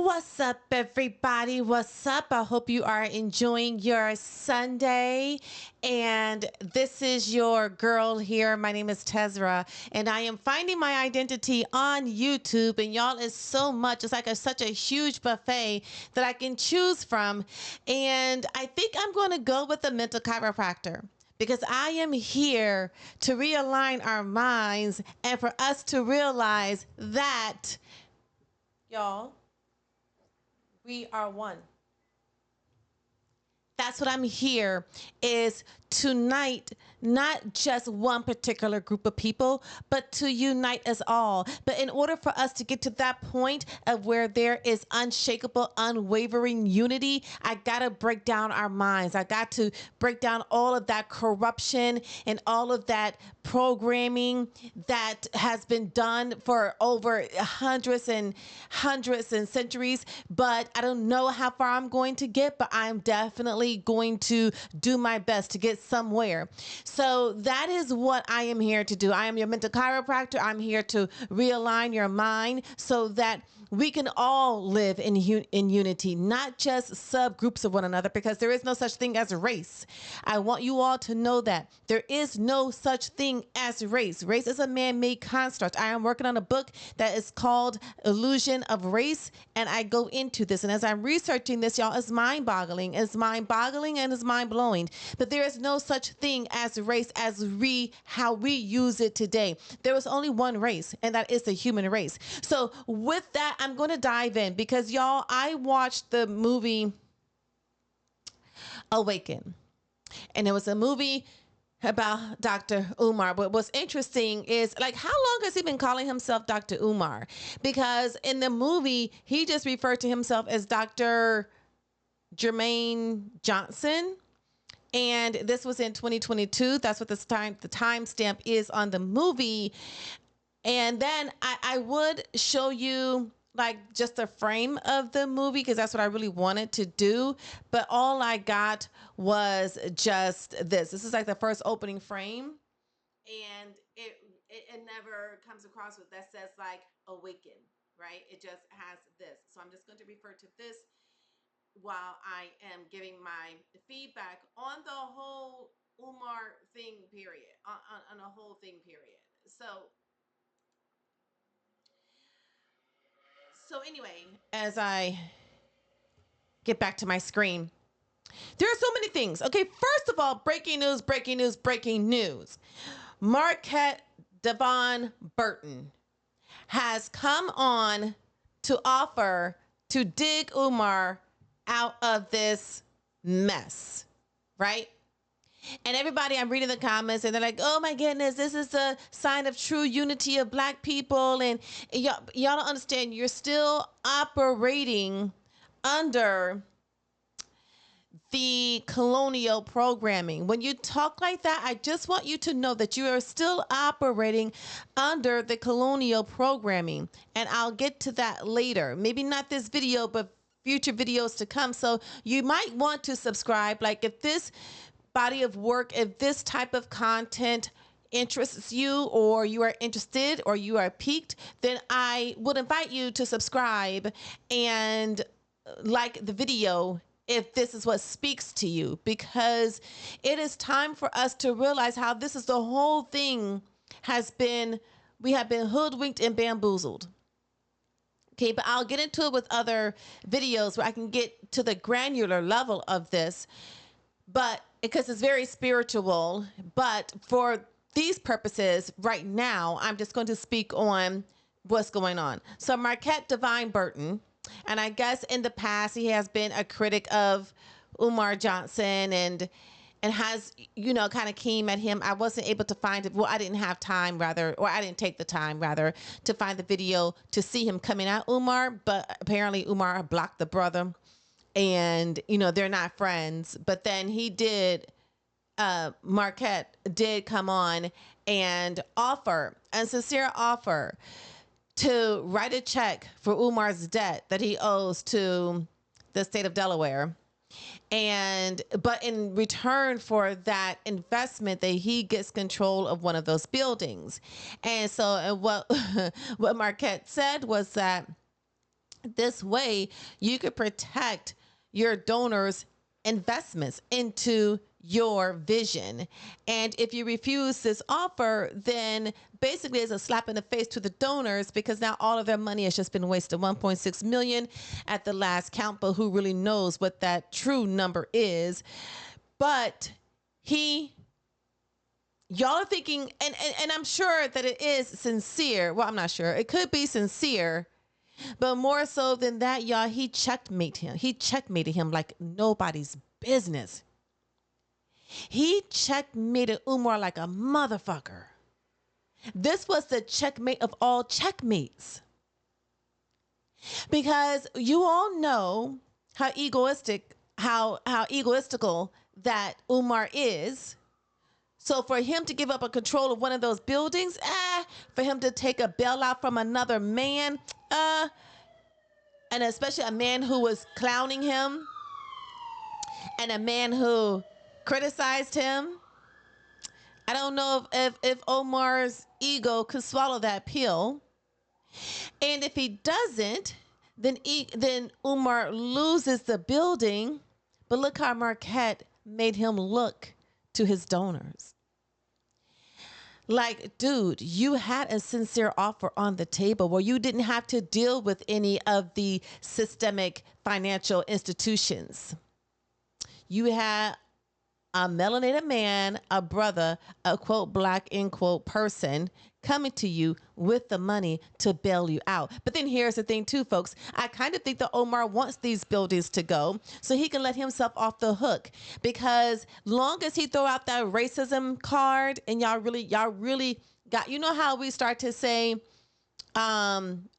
What's up, everybody? What's up? I hope you are enjoying your Sunday. And this is your girl here. My name is Tezra, and I am finding my identity on YouTube. And y'all, is so much. It's like such a huge buffet that I can choose from. And I think I'm going to go with the mental chiropractor, because I am here to realign our minds and for us to realize that, y'all, we are one. That's what I'm here is to unite not just one particular group of people, but to unite us all. But in order for us to get to that point of where there is unshakable, unwavering unity, I got to break down our minds. I got to break down all of that corruption and all of that programming that has been done for over hundreds and centuries. But I don't know how far I'm going to get, but I'm definitely going to do my best to get somewhere. So that is what I am here to do. I am your mental chiropractor. I'm here to realign your mind so that we can all live in unity, not just subgroups of one another, because there is no such thing as race. I want you all to know that there is no such thing as race. Race is a man-made construct. I am working on a book that is called Illusion of Race, and I go into this. And as I'm researching this, y'all, it's mind-boggling. It's mind-boggling and it's mind-blowing. But there is no such thing as race as how we use it today. There is only one race, and that is the human race. So with that, I'm going to dive in because, y'all, I watched the movie AWAKEN, and it was a movie about Dr. Umar. But what's interesting is, like, how long has he been calling himself Dr. Umar? Because in the movie, he just referred to himself as Dr. Jermaine Johnson. And this was in 2022. That's what the timestamp is on the movie. And then I would show you like just a frame of the movie, because that's what I really wanted to do. But all I got was just this. This is like the first opening frame. And it never comes across with that says like awaken, right? It just has this. So I'm just going to refer to this while I am giving my feedback on the whole Umar thing, period. On a whole thing, period. So anyway, as I get back to my screen, there are so many things. Okay, first of all, breaking news, breaking news, breaking news. Marquette Devon Burton has come on to offer to dig Umar out of this mess, right? And everybody, I'm reading the comments and they're like, oh my goodness, this is a sign of true unity of black people. And y'all don't understand, you're still operating under the colonial programming. When you talk like that, I just want you to know that you are still operating under the colonial programming. And I'll get to that later. Maybe not this video, but future videos to come. So you might want to subscribe. Like, if this body of work, if this type of content interests you, or you are interested, or you are piqued, then I would invite you to subscribe and like the video if this is what speaks to you, because it is time for us to realize how this is the whole thing we have been hoodwinked and bamboozled. Okay, but I'll get into it with other videos where I can get to the granular level of this, but because it's very spiritual. But for these purposes right now, I'm just going to speak on what's going on. So Marquette Devon Burton, and I guess in the past he has been a critic of Umar Johnson and has, you know, kind of came at him. I wasn't able to find it. Well, I didn't have time, rather, or I didn't take the time, rather, to find the video to see him coming at Umar. But apparently Umar blocked the brother, and, you know, they're not friends. But then he did, Marquette did come on and offer a sincere offer to write a check for Umar's debt that he owes to the state of Delaware. But in return for that investment, that he gets control of one of those buildings. And so what Marquette said was that This way, you could protect your donors' investments into your vision. And if you refuse this offer, then basically it's a slap in the face to the donors, because now all of their money has just been wasted. 1.6 million at the last count, but who really knows what that true number is? But y'all are thinking, and I'm sure that it is sincere. Well, I'm not sure. It could be sincere. But more so than that, y'all, he checkmated him. He checkmated him like nobody's business. He checkmated Umar like a motherfucker. This was the checkmate of all checkmates. Because you all know how egoistical that Umar is. So for him to give up a control of one of those buildings, for him to take a bailout from another man, and especially a man who was clowning him and a man who criticized him. I don't know if Omar's ego could swallow that pill. And if he doesn't, then Umar loses the building. But look how Marquette made him look to his donors. Like, dude, you had a sincere offer on the table where you didn't have to deal with any of the systemic financial institutions. You had a melanated man, a brother, a quote, black, end quote, person coming to you with the money to bail you out. But then here's the thing too, folks. I kind of think that Omar wants these buildings to go so he can let himself off the hook, because long as he throw out that racism card, and y'all really got, you know how we start to say,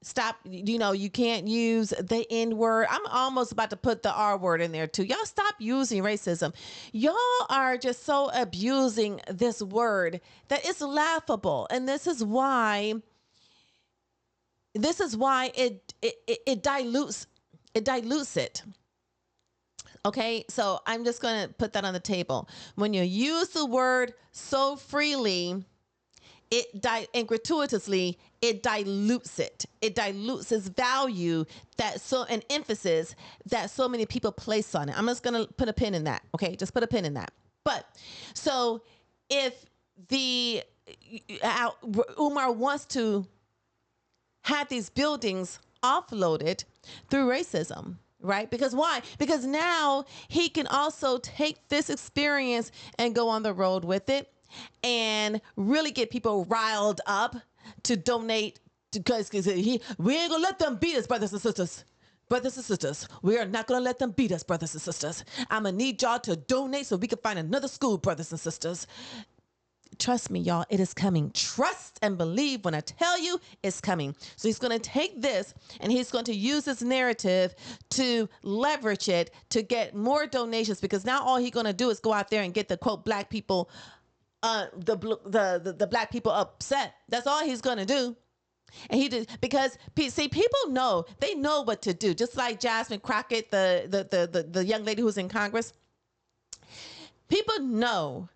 stop, you can't use the N word. I'm almost about to put the R word in there too. Y'all stop using racism. Y'all are just so abusing this word that it's laughable. And this is why it dilutes it. Okay, so I'm just going to put that on the table. When you use the word so freely, and gratuitously, it dilutes it. It dilutes its value and emphasis that so many people place on it. I'm just gonna put a pin in that. Okay, just put a pin in that. But so if Umar wants to have these buildings offloaded through racism, right? Because why? Because now he can also take this experience and go on the road with it and really get people riled up to donate, because we ain't gonna let them beat us, brothers and sisters. Brothers and sisters, we are not gonna let them beat us, brothers and sisters. I'm gonna need y'all to donate so we can find another school, brothers and sisters. Trust me, y'all, it is coming. Trust and believe when I tell you it's coming. So he's going to take this and he's going to use this narrative to leverage it to get more donations, because now all he's going to do is go out there and get the quote black people, the black people upset. That's all he's going to do. And he did, because see, people know, they know what to do. Just like Jasmine Crockett, the young lady who's in Congress. People know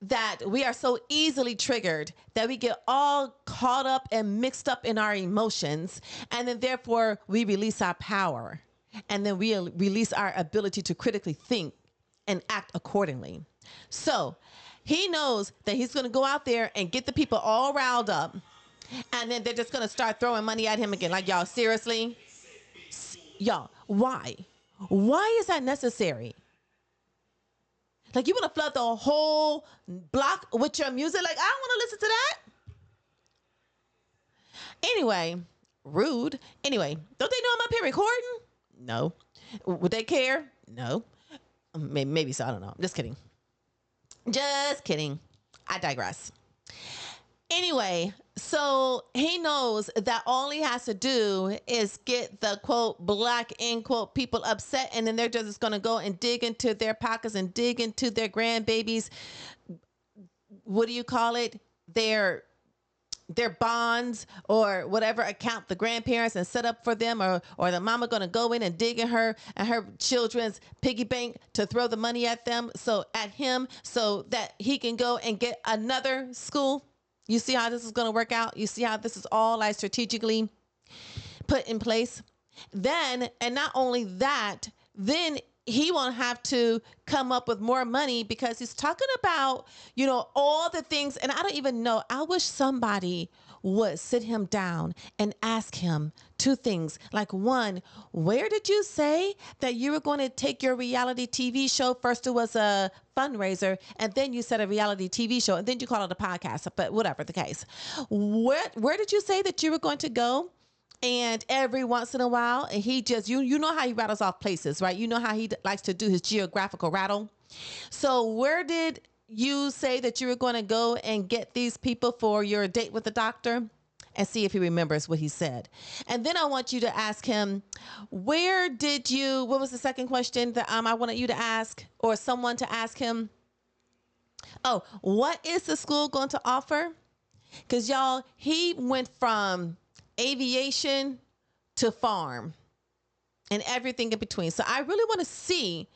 that we are so easily triggered that we get all caught up and mixed up in our emotions, and then therefore we release our power, and then we release our ability to critically think and act accordingly. So he knows that he's going to go out there and get the people all riled up, and then they're just going to start throwing money at him again. Like, y'all, seriously? Y'all, why? Why is that necessary? Like, you want to flood the whole block with your music? Like, I don't want to listen to that. Anyway, rude. Anyway, don't they know I'm up here recording? No. Would they care? No. Maybe so. I don't know. Just kidding. Just kidding. I digress. Anyway, so he knows that all he has to do is get the quote black end quote people upset, and then they're just going to go and dig into their pockets and dig into their grandbabies. What do you call it? Their bonds or whatever account the grandparents and set up for them, or the mama going to go in and dig in her children's piggy bank to throw the money at them, so at him, so that he can go and get another school. You see how this is going to work out? You see how this is all like strategically put in place? Then, and not only that, then he won't have to come up with more money because he's talking about, all the things. And I don't even know. I wish somebody would sit him down and ask him two things. Like, one, where did you say that you were going to take your reality TV show? First, it was a fundraiser, and then you said a reality TV show, and then you call it a podcast, but whatever the case. Where did you say that you were going to go? And every once in a while, and he just, you know how he rattles off places, right? You know how he likes to do his geographical rattle. So where did you say that you were going to go and get these people for your date with the doctor? And see if he remembers what he said. And then I want you to ask him, what was the second question that I wanted you to ask, or someone to ask him? Oh, what is the school going to offer? Because y'all, he went from aviation to farm and everything in between. So I really want to see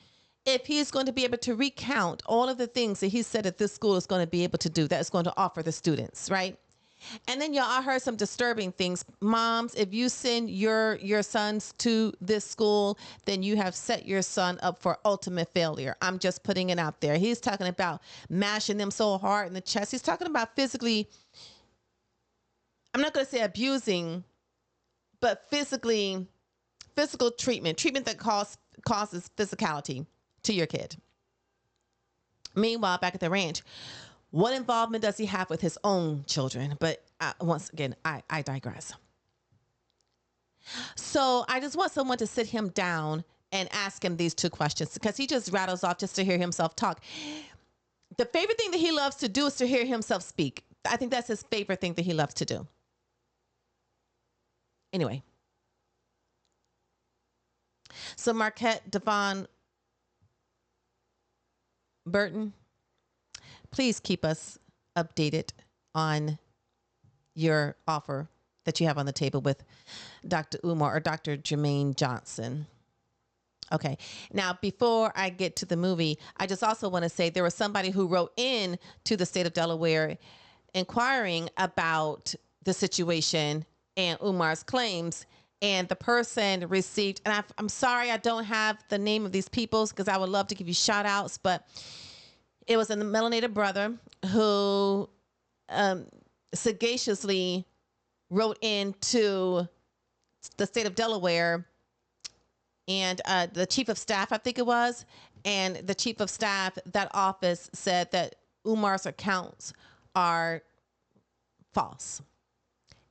if he's going to be able to recount all of the things that he said that this school is going to be able to do, that it's going to offer the students, right? And then y'all, I heard some disturbing things. Moms, if you send your sons to this school, then you have set your son up for ultimate failure. I'm just putting it out there. He's talking about mashing them so hard in the chest. He's talking about physically, I'm not going to say abusing, but physical treatment that causes physicality to your kid. Meanwhile, back at the ranch, what involvement does he have with his own children? But once again, I digress. So I just want someone to sit him down and ask him these two questions, because he just rattles off just to hear himself talk. The favorite thing that he loves to do is to hear himself speak. I think that's his favorite thing that he loves to do. Anyway. So Marquette Devon Burton, please keep us updated on your offer that you have on the table with Dr. Umar or Dr. Jermaine Johnson. Okay. Now, before I get to the movie, I just also want to say there was somebody who wrote in to the state of Delaware inquiring about the situation and Umar's claims. And the person received, and I'm sorry I don't have the name of these people because I would love to give you shout outs, but it was a melanated brother who sagaciously wrote into the state of Delaware, and the chief of staff, I think it was, and the chief of staff, that office said that Umar's accounts are false.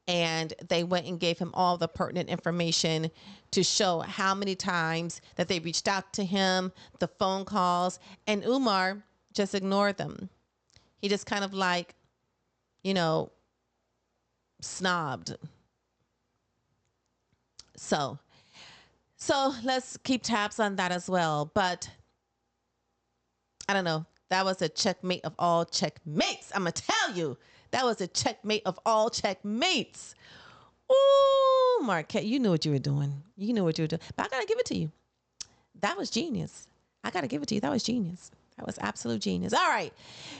And they went and gave him all the pertinent information to show how many times that they reached out to him, the phone calls, and Umar just ignored them. He just kind of like, snobbed. So let's keep tabs on that as well. But I don't know. That was a checkmate of all checkmates. I'm going to tell you. That was a checkmate of all checkmates. Ooh, Marquette, you knew what you were doing. You knew what you were doing. But I got to give it to you. That was genius. I got to give it to you. That was genius. That was absolute genius. All right.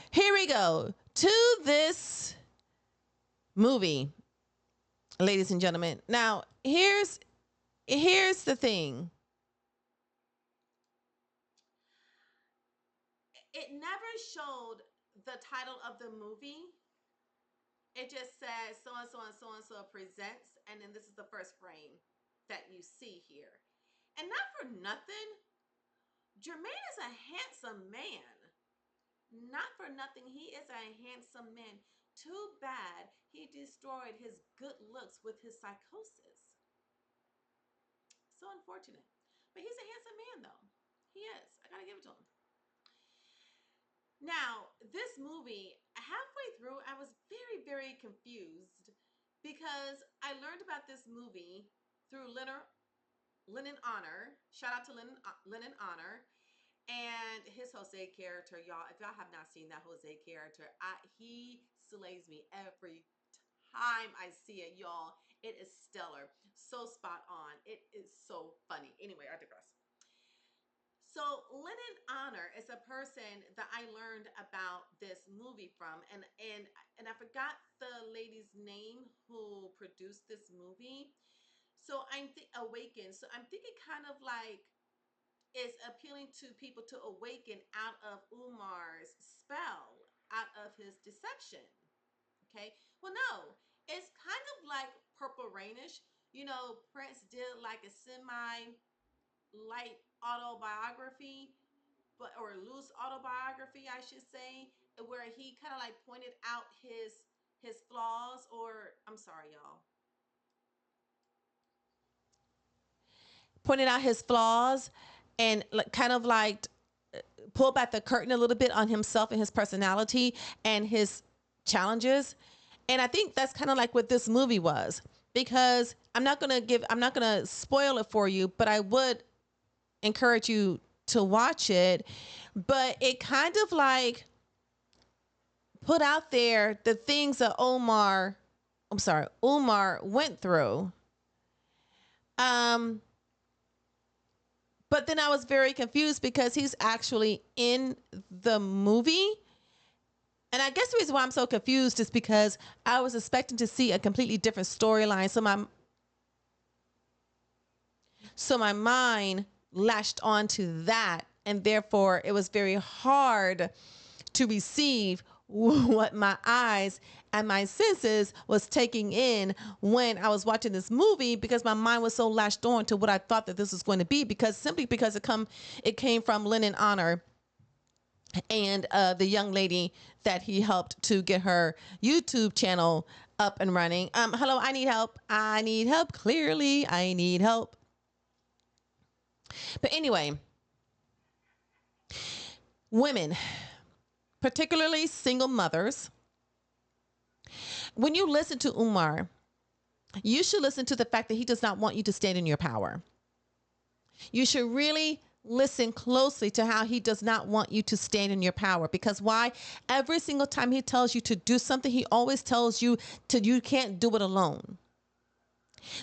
Here we go. To this movie, ladies and gentlemen. Now, here's the thing. It never showed the title of the movie. It just says so and so and so and so presents, and then this is the first frame that you see here. And not for nothing, Jermaine is a handsome man. Not for nothing, he is a handsome man. Too bad he destroyed his good looks with his psychosis. So unfortunate. But he's a handsome man, though. He is. I gotta give it to him. Now, this movie, halfway through, I was very, very confused because I learned about this movie through Lennon Honor. Shout out to Lennon Honor and his Jose character, y'all. If y'all have not seen that Jose character, he slays me every time I see it, y'all. It is stellar. So spot on. It is so funny. Anyway, I digress. So Lennon Honor is a person that I learned about this movie from, and I forgot the lady's name who produced this movie. So I'm awaken. So I'm thinking kind of like is appealing to people to awaken out of Umar's spell, out of his deception. Okay. Well, no, it's kind of like Purple Rainish. You know, Prince did like a semi light autobiography, but or loose autobiography, I should say, where he kind of like pointed out his flaws, or I'm sorry, y'all, pointed out his flaws and kind of like pull back the curtain a little bit on himself and his personality and his challenges. And I think that's kind of like what this movie was, because I'm not going to spoil it for you, but I would encourage you to watch it. But it kind of like put out there the things that Umar went through. Um, but then I was very confused because he's actually in the movie. And I guess the reason why I'm so confused is because I was expecting to see a completely different storyline. So my mind latched onto that, and therefore it was very hard to receive what my eyes and my senses was taking in when I was watching this movie, because my mind was so latched on to what I thought that this was going to be, because it came from Lennon Honor and the young lady that he helped to get her YouTube channel up and running. Hello, I need help. I need help. Clearly, I need help. But anyway, women, particularly single mothers, when you listen to Umar, you should listen to the fact that he does not want you to stand in your power. You should really listen closely to how he does not want you to stand in your power. Because why? Every single time he tells you to do something, he always tells you you can't do it alone.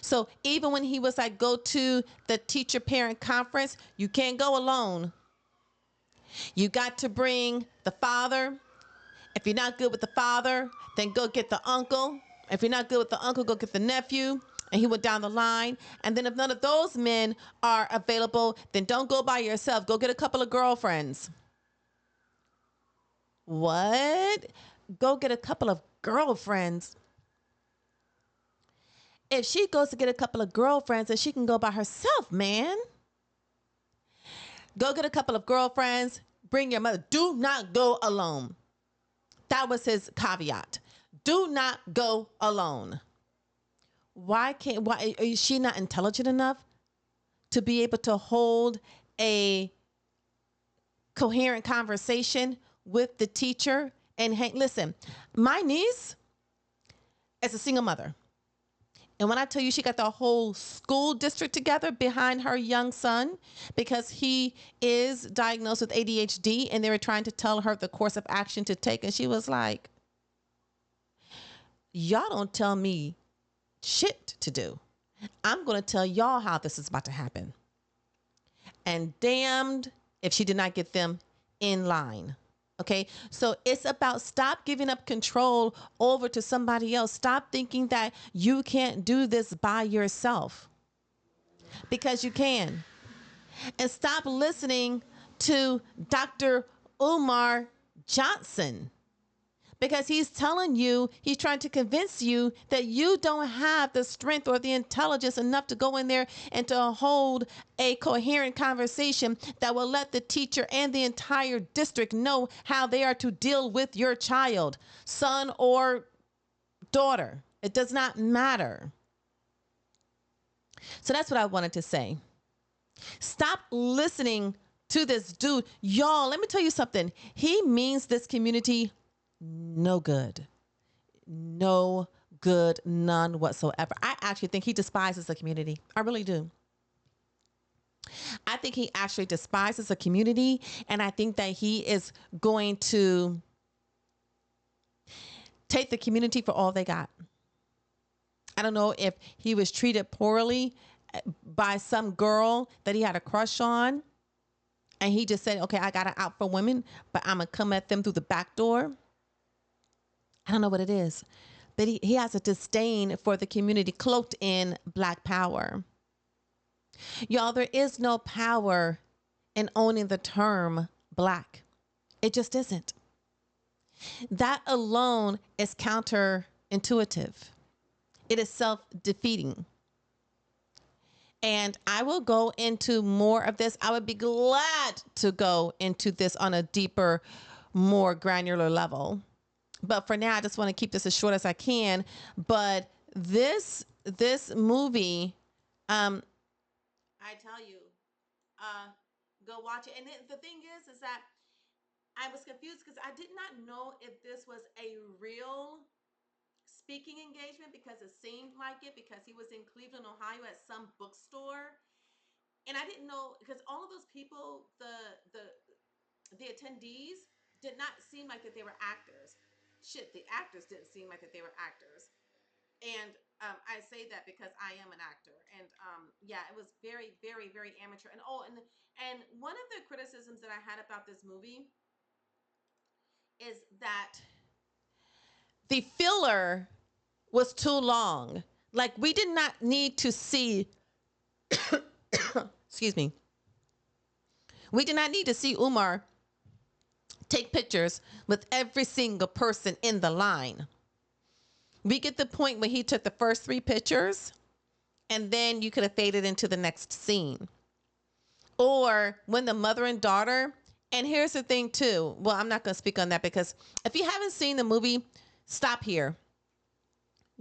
So even when he was like, go to the teacher parent conference, you can't go alone. You got to bring the father. If you're not good with the father, then go get the uncle. If you're not good with the uncle, go get the nephew. And he went down the line. And then if none of those men are available, then don't go by yourself. Go get a couple of girlfriends. What? Go get a couple of girlfriends. If she goes to get a couple of girlfriends, then she can go by herself, man. Go get a couple of girlfriends. Bring your mother. Do not go alone. That was his caveat. Do not go alone. Why is she not intelligent enough to be able to hold a coherent conversation with the teacher? And hey, listen, my niece is a single mother. And when I tell you she got the whole school district together behind her young son because he is diagnosed with ADHD, and they were trying to tell her the course of action to take. And she was like, y'all don't tell me shit to do. I'm going to tell y'all how this is about to happen. And damned if she did not get them in line. Okay, so it's about stop giving up control over to somebody else. Stop thinking that you can't do this by yourself, because you can. And stop listening to Dr. Umar Johnson, because he's trying to convince you that you don't have the strength or the intelligence enough to go in there and to hold a coherent conversation that will let the teacher and the entire district know how they are to deal with your child, son or daughter. It does not matter. So that's what I wanted to say. Stop listening to this dude. Y'all, let me tell you something. He means this community no good. No good, none whatsoever. I actually think he despises the community. I really do. I think he actually despises the community, and I think that he is going to take the community for all they got. I don't know if he was treated poorly by some girl that he had a crush on, and he just said, okay, I got to out for women, but I'm going to come at them through the back door. I don't know what it is, but he has a disdain for the community cloaked in Black power. Y'all, there is no power in owning the term Black. It just isn't. That alone is counterintuitive. It is self-defeating. And I will go into more of this. I would be glad to go into this on a deeper, more granular level. But for now, I just want to keep this as short as I can. But this movie, I tell you, go watch it. And the thing is that I was confused because I did not know if this was a real speaking engagement, because it seemed like it, because he was in Cleveland, Ohio at some bookstore. And I didn't know, because all of those people, the attendees, did not seem like that they were actors. Shit, the actors didn't seem like that they were actors. And I say that because I am an actor. And yeah, it was very, very, very amateur. And and one of the criticisms that I had about this movie is that the filler was too long. Like, we did not need to see, excuse me, we did not need to see Umar take pictures with every single person in the line. We get the point when he took the first 3 pictures, and then you could have faded into the next scene. Or when the mother and daughter, and here's the thing too. Well, I'm not going to speak on that, because if you haven't seen the movie, stop here.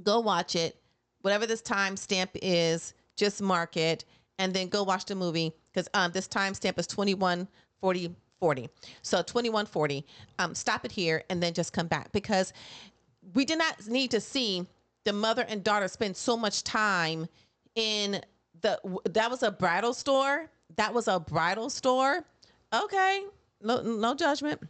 Go watch it. Whatever this timestamp is, just mark it, and then go watch the movie, because this timestamp is 21:40. So 21:40. Stop it here and then just come back, because we did not need to see the mother and daughter spend so much time in that was a bridal store. That was a bridal store. Okay. No judgment.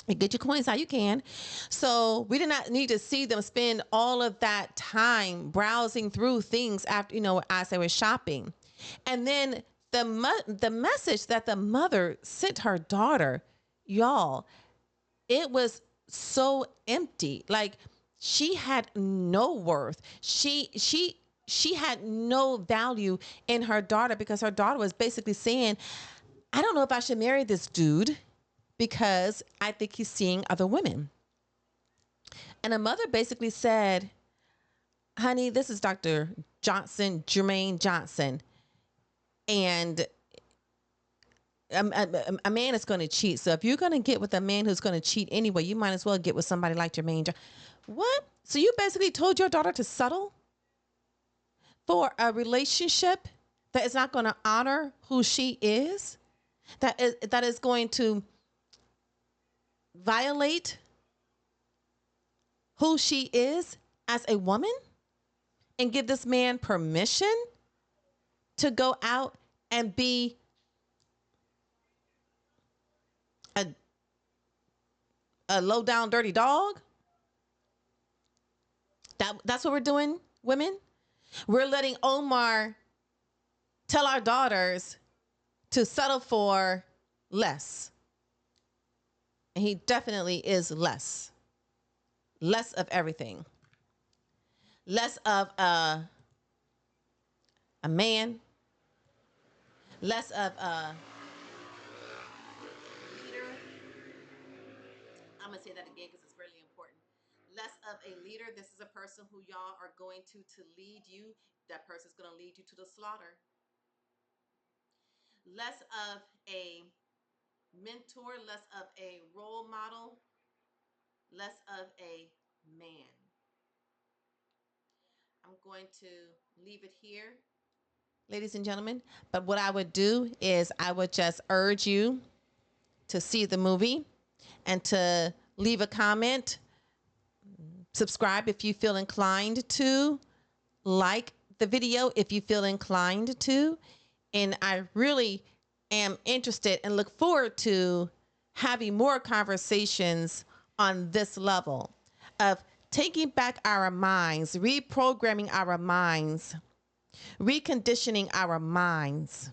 Get your coins how you can. So we did not need to see them spend all of that time browsing through things after, as they were shopping. And then the message that the mother sent her daughter, y'all, it was so empty. Like, she had no worth. She had no value in her daughter, because her daughter was basically saying, I don't know if I should marry this dude, because I think he's seeing other women. And a mother basically said, honey, this is Dr. Johnson, Jermaine Johnson. And a man is going to cheat. So if you're going to get with a man who's going to cheat anyway, you might as well get with somebody like Jermaine Johnson. What? So you basically told your daughter to settle for a relationship that is not going to honor who she is? That is going to violate who she is as a woman, and give this man permission to go out and be a low down dirty dog? That's what we're doing, women. We're letting Umar tell our daughters to settle for less. And he definitely is less. Less of everything. Less of a man. Less of a leader. I'm going to say that again because it's really important. Less of a leader. This is a person who y'all are going to lead you. That person's going to lead you to the slaughter. Less of a mentor, less of a role model, less of a man. I'm going to leave it here, ladies and gentlemen. But what I would do is I would just urge you to see the movie and to leave a comment. Subscribe if you feel inclined to. Like the video if you feel inclined to. And I really am interested and look forward to having more conversations on this level of taking back our minds, reprogramming our minds, reconditioning our minds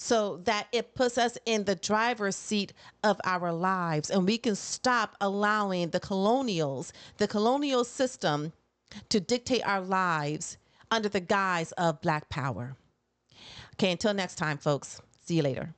so that it puts us in the driver's seat of our lives, and we can stop allowing the colonial system to dictate our lives under the guise of Black power. Okay, until next time, folks. See you later.